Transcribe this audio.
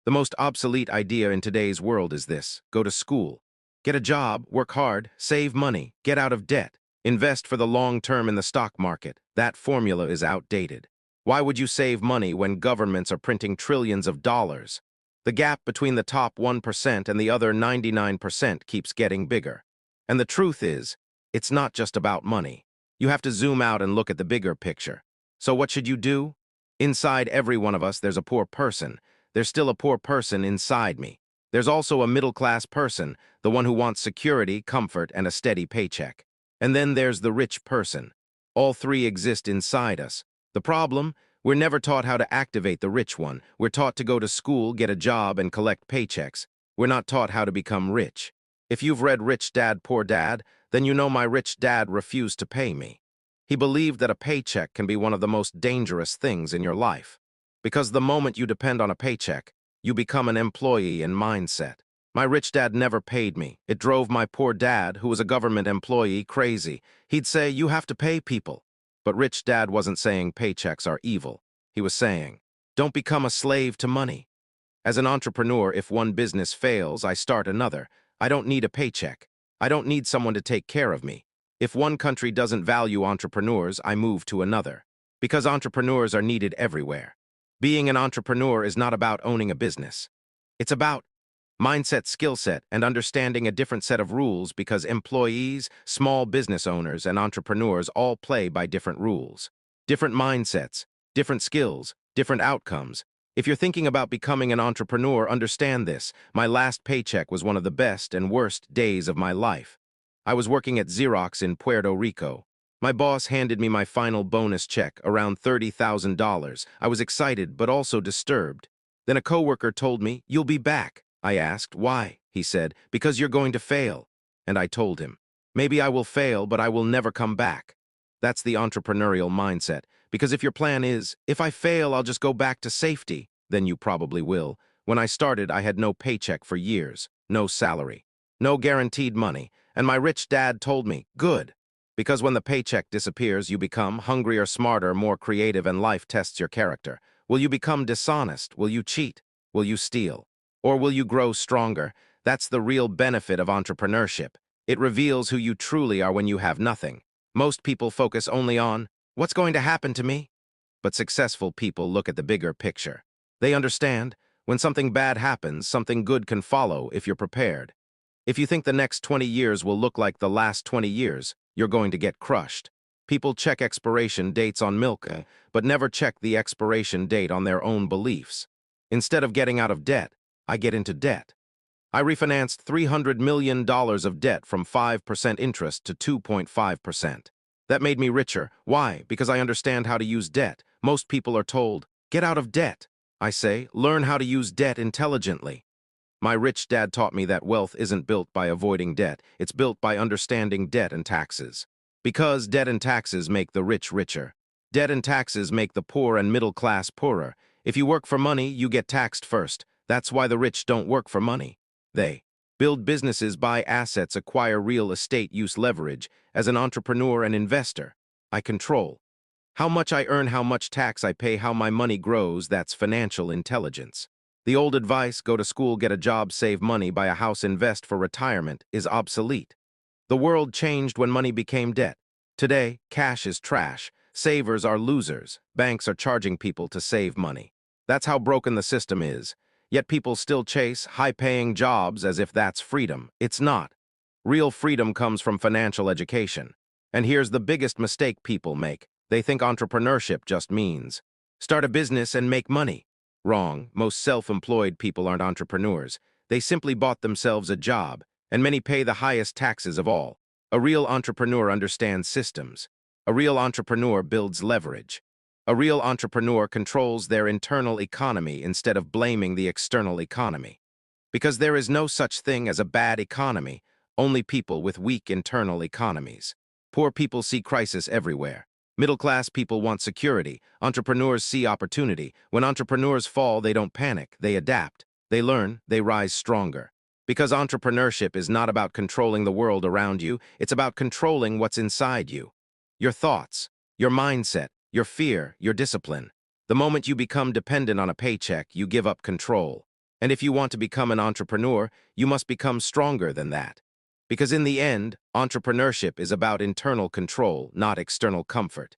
The most obsolete idea in today's world is this: go to school, get a job, work hard, save money, get out of debt, invest for the long term in the stock market. That formula is outdated. Why would you save money when governments are printing trillions of dollars? The gap between the top 1% and the other 99% keeps getting bigger. And the truth is, it's not just about money. You have to zoom out and look at the bigger picture. So what should you do? Inside every one of us, there's a poor person. There's still a poor person inside me. There's also a middle-class person, the one who wants security, comfort, and a steady paycheck. And then there's the rich person. All three exist inside us. The problem? We're never taught how to activate the rich one. We're taught to go to school, get a job, and collect paychecks. We're not taught how to become rich. If you've read Rich Dad, Poor Dad, then you know my rich dad refused to pay me. He believed that a paycheck can be one of the most dangerous things in your life. Because the moment you depend on a paycheck, you become an employee in mindset. My rich dad never paid me. It drove my poor dad, who was a government employee, crazy. He'd say, "You have to pay people." But Rich Dad wasn't saying paychecks are evil. He was saying, don't become a slave to money. As an entrepreneur, if one business fails, I start another. I don't need a paycheck. I don't need someone to take care of me. If one country doesn't value entrepreneurs, I move to another. Because entrepreneurs are needed everywhere. Being an entrepreneur is not about owning a business. It's about mindset, skill set, and understanding a different set of rules, because employees, small business owners, and entrepreneurs all play by different rules. Different mindsets, different skills, different outcomes. If you're thinking about becoming an entrepreneur, understand this. My last paycheck was one of the best and worst days of my life. I was working at Xerox in Puerto Rico. My boss handed me my final bonus check, around $30,000. I was excited, but also disturbed. Then a coworker told me, "You'll be back." I asked, "Why?" He said, "Because you're going to fail." And I told him, "Maybe I will fail, but I will never come back." That's the entrepreneurial mindset. Because if your plan is, if I fail, I'll just go back to safety, then you probably will. When I started, I had no paycheck for years, no salary, no guaranteed money. And my rich dad told me, good. Because when the paycheck disappears, you become hungrier, smarter, more creative, and life tests your character. Will you become dishonest? Will you cheat? Will you steal? Or will you grow stronger? That's the real benefit of entrepreneurship. It reveals who you truly are when you have nothing. Most people focus only on, what's going to happen to me? But successful people look at the bigger picture. They understand, when something bad happens, something good can follow if you're prepared. If you think the next 20 years will look like the last 20 years, you're going to get crushed. People check expiration dates on milk, but never check the expiration date on their own beliefs. Instead of getting out of debt, I get into debt. I refinanced $300 million of debt from 5% interest to 2.5%. That made me richer. Why? Because I understand how to use debt. Most people are told, get out of debt. I say, learn how to use debt intelligently. My rich dad taught me that wealth isn't built by avoiding debt. It's built by understanding debt and taxes. Because debt and taxes make the rich richer. Debt and taxes make the poor and middle class poorer. If you work for money, you get taxed first. That's why the rich don't work for money. They build businesses, buy assets, acquire real estate, use leverage. As an entrepreneur and investor, I control how much I earn, how much tax I pay, how my money grows. That's financial intelligence. The old advice, go to school, get a job, save money, buy a house, invest for retirement, is obsolete. The world changed when money became debt. Today, cash is trash. Savers are losers. Banks are charging people to save money. That's how broken the system is. Yet people still chase high-paying jobs as if that's freedom. It's not. Real freedom comes from financial education. And here's the biggest mistake people make. They think entrepreneurship just means start a business and make money. Wrong. Most self-employed people aren't entrepreneurs. They simply bought themselves a job, and many pay the highest taxes of all. A real entrepreneur understands systems. A real entrepreneur builds leverage. A real entrepreneur controls their internal economy instead of blaming the external economy. Because there is no such thing as a bad economy, only people with weak internal economies. Poor people see crisis everywhere. Middle-class people want security. Entrepreneurs see opportunity. When entrepreneurs fall, they don't panic. They adapt. They learn. They rise stronger. Because entrepreneurship is not about controlling the world around you. It's about controlling what's inside you. Your thoughts, your mindset, your fear, your discipline. The moment you become dependent on a paycheck, you give up control. And if you want to become an entrepreneur, you must become stronger than that. Because in the end, entrepreneurship is about internal control, not external comfort.